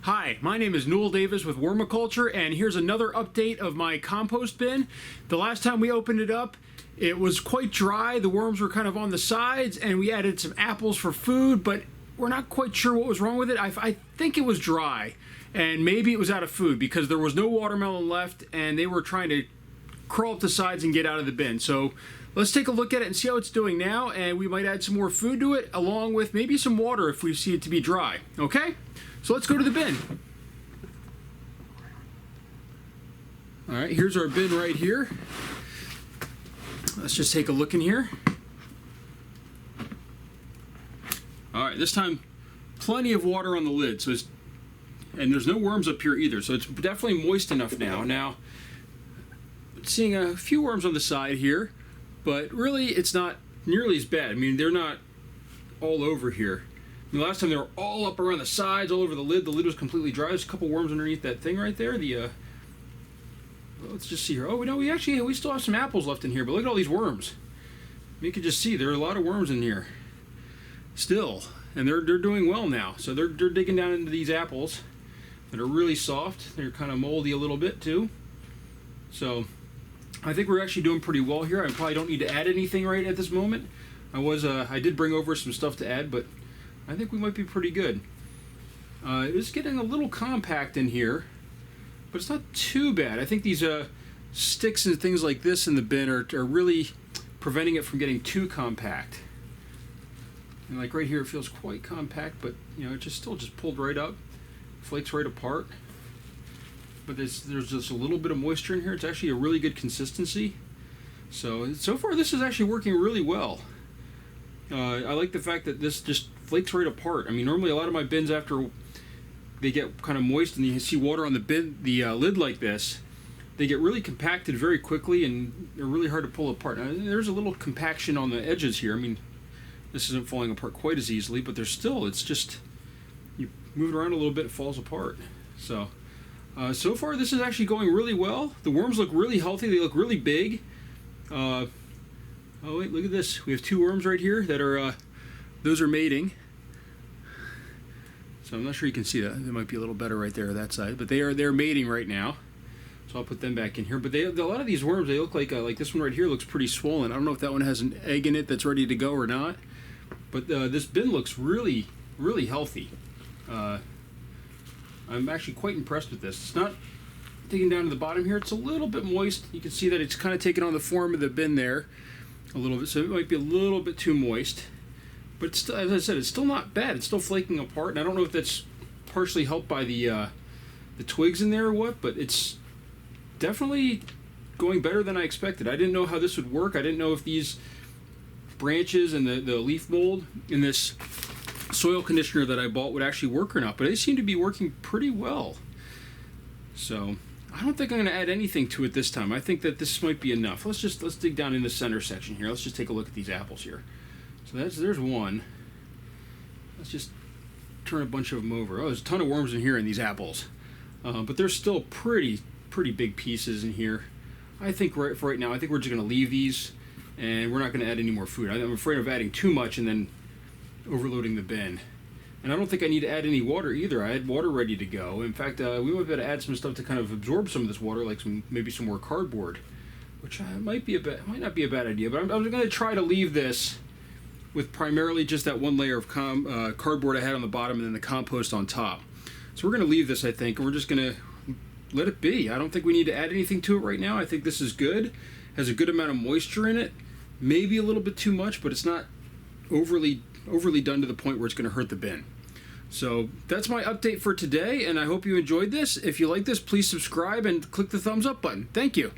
Hi, my name is Newell Davis with Wormiculture, and here's another update of my compost bin. The last time we opened it up, it was quite dry. The worms were kind of on the sides, and we added some apples for food, but we're not quite sure what was wrong with it. I think it was dry, and maybe it was out of food because there was no watermelon left, and they were trying to crawl up the sides and get out of the bin. So let's take a look at it and see how it's doing now, and we might add some more food to it, along with maybe some water if we see it to be dry. Okay? So let's go to the bin. All right, here's our bin right here. Let's just take a look in here. All right, this time plenty of water on the lid, so and there's no worms up here either, so it's definitely moist enough now. Now, seeing a few worms on the side here, but really it's not nearly as bad. I mean, they're not all over here. The last time they were all up around the sides, all over the lid. The lid was completely dry. There's a couple worms underneath that thing right there. Let's just see here. Oh, no, we still have some apples left in here, but look at all these worms. You can just see there are a lot of worms in here still, and they're doing well now. So they're digging down into these apples that are really soft. They're kind of moldy a little bit too. So I think we're actually doing pretty well here. I probably don't need to add anything right at this moment. I did bring over some stuff to add, but I think we might be pretty good. It's getting a little compact in here, but it's not too bad. I think these sticks and things like this in the bin are really preventing it from getting too compact. And like right here, it feels quite compact, but you know, it still just pulled right up, flakes right apart. But there's just a little bit of moisture in here. It's actually a really good consistency. So far, this is actually working really well. I like the fact that this just flakes right apart. I mean, normally a lot of my bins, after they get kind of moist and you see water on the lid like this, they get really compacted very quickly and they're really hard to pull apart. Now, there's a little compaction on the edges here. I mean, this isn't falling apart quite as easily, but it's just, you move it around a little bit, it falls apart. So far this is actually going really well. The worms look really healthy. They look really big. Oh wait, look at this. We have two worms right here that are, those are mating. So I'm not sure you can see that. It might be a little better right there on that side, but they're mating right now. So I'll put them back in here. But a lot of these worms, they look like this one right here looks pretty swollen. I don't know if that one has an egg in it that's ready to go or not. But this bin looks really, really healthy. I'm actually quite impressed with this. It's not digging down to the bottom here. It's a little bit moist. You can see that it's kind of taken on the form of the bin there a little bit, so it might be a little bit too moist. But it's still, as I said, it's still not bad. It's still flaking apart, and I don't know if that's partially helped by the twigs in there or what, but it's definitely going better than I expected. I didn't know how this would work. I didn't know if these branches and the leaf mold in this soil conditioner that I bought would actually work or not, but they seem to be working pretty well. So I don't think I'm going to add anything to it this time. I think that this might be enough. Let's dig down in the center section here. Let's just take a look at these apples here. So there's one. Let's just turn a bunch of them over. Oh, there's a ton of worms in here in these apples, but there's still pretty big pieces in here. I think for right now, I think we're just going to leave these, and we're not going to add any more food. I'm afraid of adding too much and then overloading the bin. And I don't think I need to add any water either. I had water ready to go. In fact, we might be able to add some stuff to kind of absorb some of this water, like maybe some more cardboard, which might not be a bad idea. But I'm going to try to leave this with primarily just that one layer of cardboard I had on the bottom and then the compost on top. So we're going to leave this, I think, and we're just going to let it be. I don't think we need to add anything to it right now. I think this is good. Has a good amount of moisture in it. Maybe a little bit too much, but it's not overly done to the point where it's going to hurt the bin. So that's my update for today, and I hope you enjoyed this. If you like this, please subscribe and click the thumbs up button. Thank you.